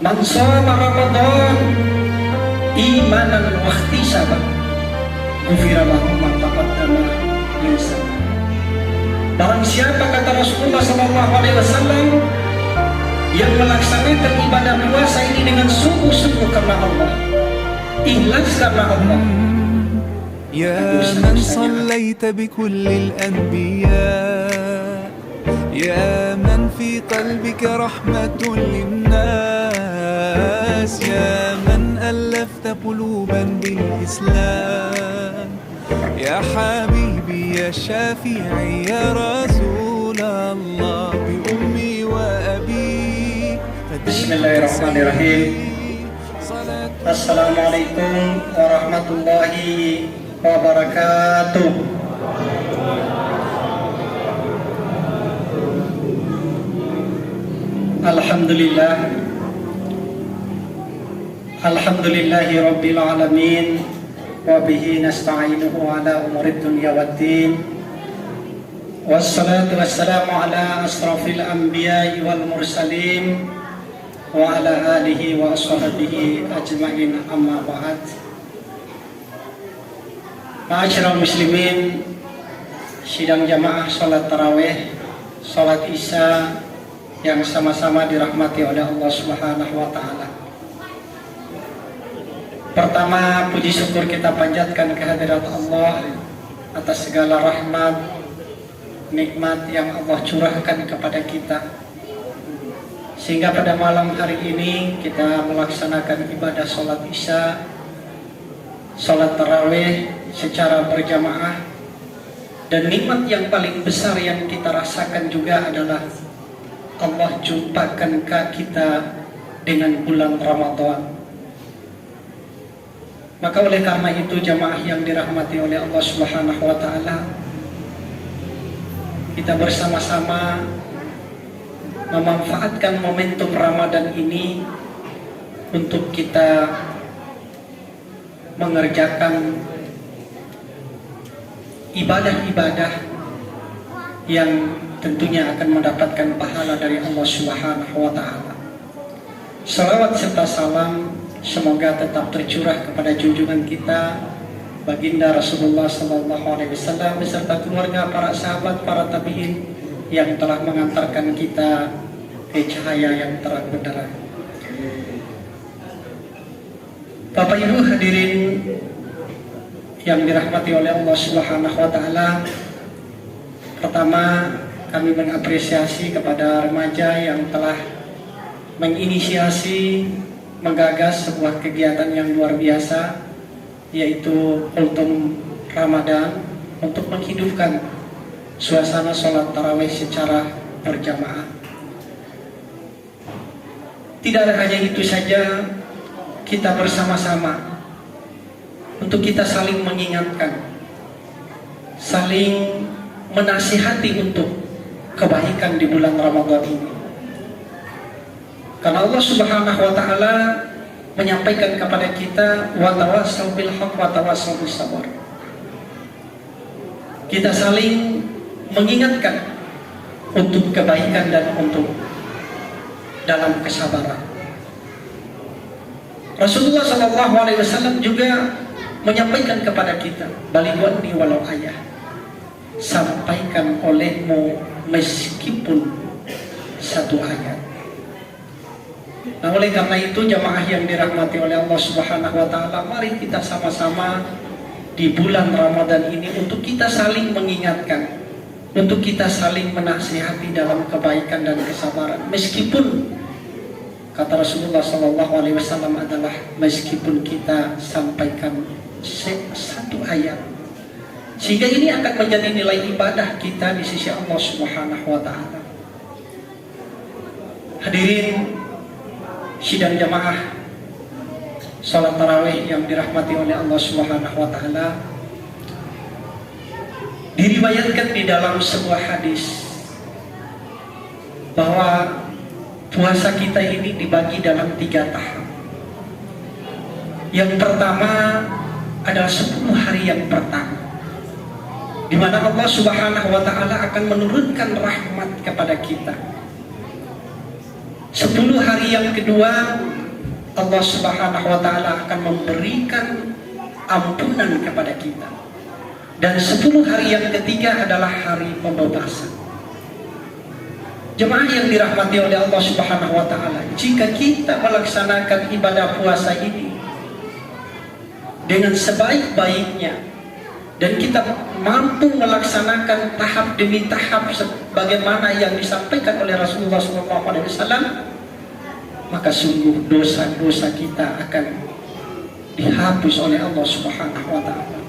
Man shoma Ramadan imanan wa ihtisaban ghufira lahu ma taqaddama min dhanbihi. Barang siapa, kata Rasulullah SAW, yang melaksanakan ibadah puasa ini dengan sungguh-sungguh karena Allah, ikhlas karena Allah, يا من صليت بكل الأنبياء يا من في قلبك رحمة للناس يا من ألفت قلوبا بالإسلام يا حبيبي يا شافعي يا رسول الله بأمي وأبي Bismillahirrahmanirrahim. Assalamualaikum warahmatullahi wabarakatuh. Alhamdulillah, alhamdulillahi rabbil alamin, wa bihi nasta'inuhu ala umurid dunya waddin. Wassalatu wassalamu ala asrafil anbiya'i wal mursalin wa ala alihi wa ashabihi ajma'in, amma ba'd. Ma'asyiral muslimin, sidang jamaah salat tarawih, salat isya yang sama-sama dirahmati oleh Allah Subhanahu wa taala. Pertama, puji syukur kita panjatkan kehadirat Allah atas segala rahmat, nikmat yang Allah curahkan kepada kita, sehingga pada malam hari ini kita melaksanakan ibadah sholat isya, sholat tarawih secara berjamaah. Dan nikmat yang paling besar yang kita rasakan juga adalah Allah jumpakan kita dengan bulan Ramadan. Maka oleh karena itu, jamaah yang dirahmati oleh Allah Subhanahu wa taala, kita bersama-sama memanfaatkan momentum Ramadan ini untuk kita mengerjakan ibadah-ibadah yang tentunya akan mendapatkan pahala dari Allah Subhanahu wa taala. Salawat serta salam semoga tetap tercurah kepada junjungan kita Baginda Rasulullah SAW beserta keluarga, para sahabat, para tabi'in yang telah mengantarkan kita ke cahaya yang terang benderang. Bapak Ibu hadirin yang dirahmati oleh Allah Subhanahu wa taala, pertama kami mengapresiasi kepada remaja yang telah menginisiasi, menggagas sebuah kegiatan yang luar biasa, yaitu Kultum Ramadan, untuk menghidupkan suasana sholat tarawih secara berjamaah. Tidak hanya itu saja, kita bersama-sama untuk kita saling mengingatkan, saling menasihati untuk kebaikan di bulan Ramadan ini. Karena Allah Subhanahu wa taala menyampaikan kepada kita, wa tawassaw bil haqq wa tawassaw bis sabr. Kita saling mengingatkan untuk kebaikan dan untuk dalam kesabaran. Rasulullah SAW juga menyampaikan kepada kita, balighuanni walau ayah, sampaikan olehmu meskipun satu ayat. Nah, oleh karena itu, jamaah yang dirahmati oleh Allah Subhanahu wa taala, mari kita sama-sama di bulan Ramadan ini untuk kita saling mengingatkan, untuk kita saling menasihati dalam kebaikan dan kesabaran. Meskipun kata Rasulullah SAW adalah meskipun kita sampaikan satu ayat, sehingga ini akan menjadi nilai ibadah kita di sisi Allah Subhanahu wa taala. Hadirin sidang jamaah salat tarawih yang dirahmati oleh Allah Subhanahu wa taala, diriwayatkan di dalam sebuah hadis bahwa puasa kita ini dibagi dalam 3 tahap. Yang pertama adalah 10 hari yang pertama, di mana Allah Subhanahu wa taala akan menurunkan rahmat kepada kita. 10 hari yang kedua Allah Subhanahu wa Ta'ala akan memberikan ampunan kepada kita. Dan 10 hari yang ketiga adalah hari pembebasan. Jemaah yang dirahmati oleh Allah Subhanahu wa Ta'ala, jika kita melaksanakan ibadah puasa ini dengan sebaik-baiknya dan kita mampu melaksanakan tahap demi tahap sebagaimana yang disampaikan oleh Rasulullah SAW, maka sungguh dosa-dosa kita akan dihapus oleh Allah Subhanahu wa Ta'ala.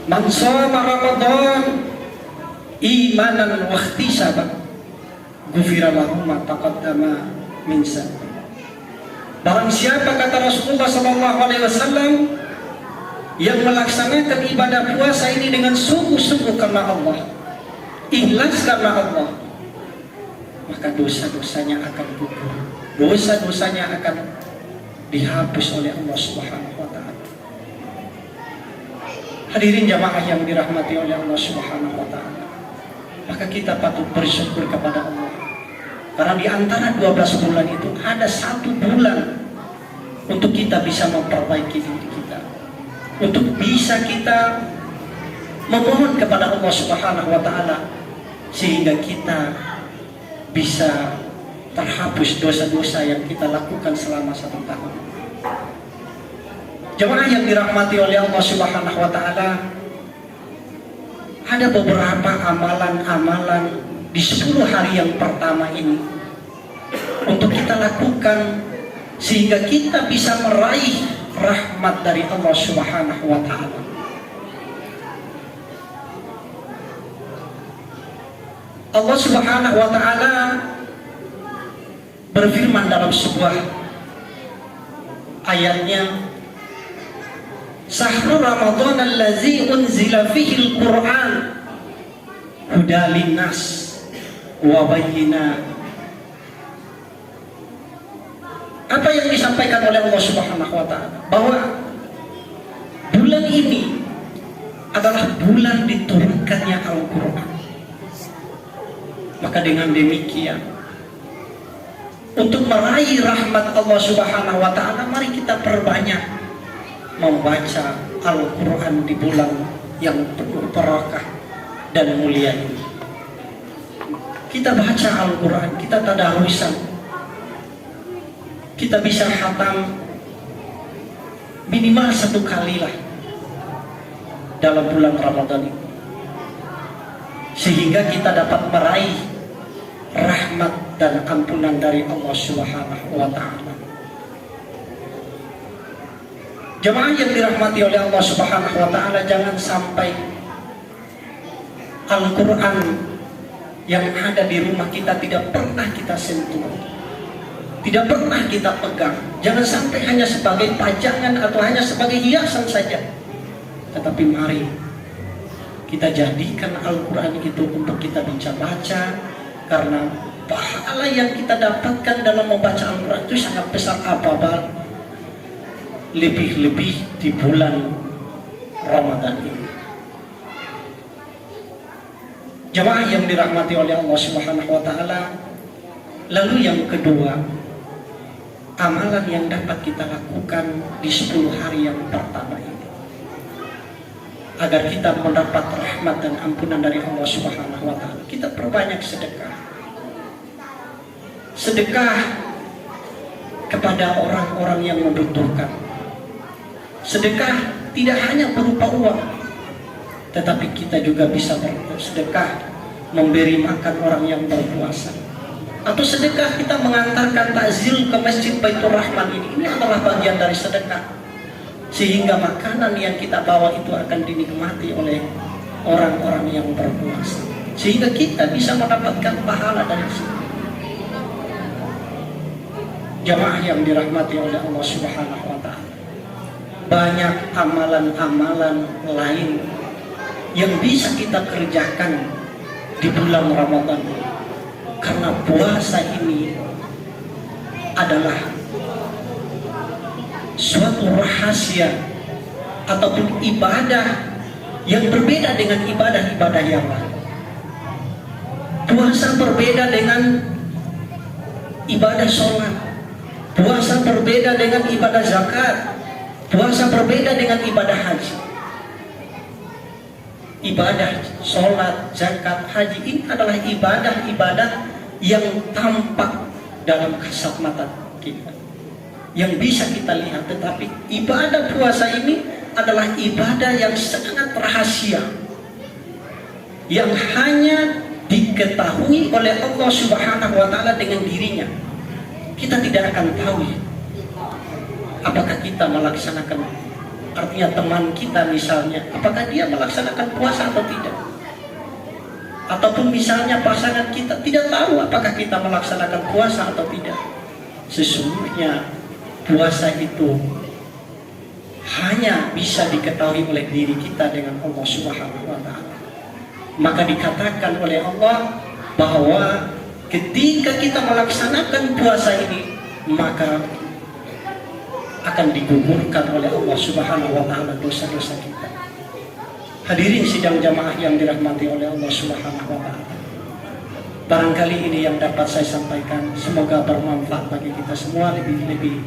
Man shoma Ramadan imanan wa ihtisaban ghufira lahu ma taqaddama min dhanbi. Barang siapa, kata Rasulullah SAW, yang melaksanakan ibadah puasa ini dengan sungguh-sungguh karena Allah, ikhlas karena Allah, maka dosa-dosanya akan gugur, dosa-dosanya akan dihapus oleh Allah Subhanahu wa Ta'ala. Hadirin jamaah yang dirahmati oleh Allah Subhanahu wa Ta'ala, maka kita patut bersyukur kepada Allah, karena di antara 12 bulan itu ada 1 bulan untuk kita bisa memperbaiki diri kita, untuk bisa kita memohon kepada Allah Subhanahu wa Ta'ala sehingga kita bisa terhapus dosa-dosa yang kita lakukan selama 1 tahun. Jemaah yang dirahmati oleh Allah Subhanahu wa Ta'ala, ada beberapa amalan-amalan di 10 hari yang pertama ini untuk kita lakukan sehingga kita bisa meraih rahmat dari Allah Subhanahu wa Ta'ala. Allah Subhanahu wa Ta'ala berfirman dalam sebuah ayatnya, Syahrul Ramadan allazi unzila fihi al-Qur'an hudan linnas wa bayyinat. Apa yang disampaikan oleh Allah Subhanahu wa Ta'ala, bahwa bulan ini adalah bulan diturunkannya Al-Qur'an. Maka dengan demikian, untuk meraih rahmat Allah Subhanahu wa Ta'ala, mari kita perbanyak membaca Al-Quran di bulan yang penuh barakah dan mulia ini. Kita baca Al-Quran, kita tadarusan, kita bisa khatam minimal 1 kali lah dalam bulan Ramadan ini, sehingga kita dapat meraih rahmat dan ampunan dari Allah Subhanahu wa Ta'ala. Jemaah yang dirahmati oleh Allah Subhanahu wa Ta'ala, jangan sampai Al-Quran yang ada di rumah kita tidak pernah kita sentuh, tidak pernah kita pegang. Jangan sampai hanya sebagai pajangan atau hanya sebagai hiasan saja, tetapi mari kita jadikan Al-Quran itu untuk kita baca, karena pahala yang kita dapatkan dalam membaca Al-Quran itu sangat besar, apabila lebih-lebih di bulan Ramadan ini. Jemaah yang dirahmati oleh Allah Subhanahu wa Ta'ala, lalu yang kedua, amalan yang dapat kita lakukan di 10 hari yang pertama ini agar kita mendapat rahmat dan ampunan dari Allah Subhanahu wa Ta'ala, kita perbanyak sedekah. Sedekah kepada orang-orang yang membutuhkan. Sedekah tidak hanya berupa uang, tetapi kita juga bisa bersedekah memberi makan orang yang berpuasa, atau sedekah kita mengantarkan takzil ke Masjid Baitur Rahman ini adalah bagian dari sedekah, sehingga makanan yang kita bawa itu akan dinikmati oleh orang-orang yang berpuasa, sehingga kita bisa mendapatkan pahala dari situ. Jamaah yang dirahmati oleh Allah Subhanahu wa Ta'ala, banyak amalan-amalan lain yang bisa kita kerjakan di bulan Ramadan, karena puasa ini adalah suatu rahasia ataupun ibadah yang berbeda dengan ibadah-ibadah yang lain. Puasa berbeda dengan ibadah sholat. Puasa berbeda dengan ibadah zakat. Puasa berbeda dengan ibadah haji. Ibadah sholat, zakat, haji ini adalah ibadah-ibadah yang tampak dalam kasat mata kita, yang bisa kita lihat. Tetapi ibadah puasa ini adalah ibadah yang sangat rahasia, yang hanya diketahui oleh Allah Subhanahu wa Ta'ala dengan dirinya. Kita tidak akan tahu apakah kita melaksanakan, artinya teman kita misalnya, apakah dia melaksanakan puasa atau tidak. Ataupun misalnya pasangan kita tidak tahu apakah kita melaksanakan puasa atau tidak. Sesungguhnya puasa itu hanya bisa diketahui oleh diri kita dengan Allah Subhanahu wa Ta'ala. Maka dikatakan oleh Allah bahwa ketika kita melaksanakan puasa ini, maka akan digugurkan oleh Allah Subhanahu wa Ta'ala dosa-dosa kita. Hadirin sidang jamaah yang dirahmati oleh Allah Subhanahu wa Ta'ala, barangkali ini yang dapat saya sampaikan, semoga bermanfaat bagi kita semua, lebih-lebih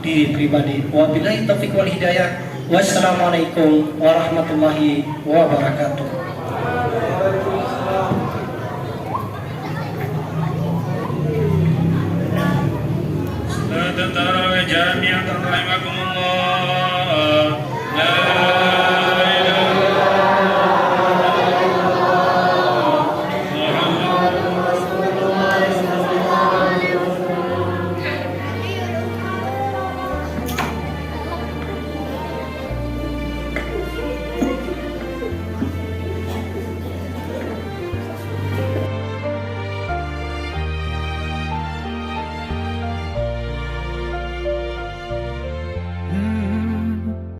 diri pribadi. Wabillahi taufiq wal hidayah. Wassalamualaikum warahmatullahi wabarakatuh. ترى جامعة رحمكم الله.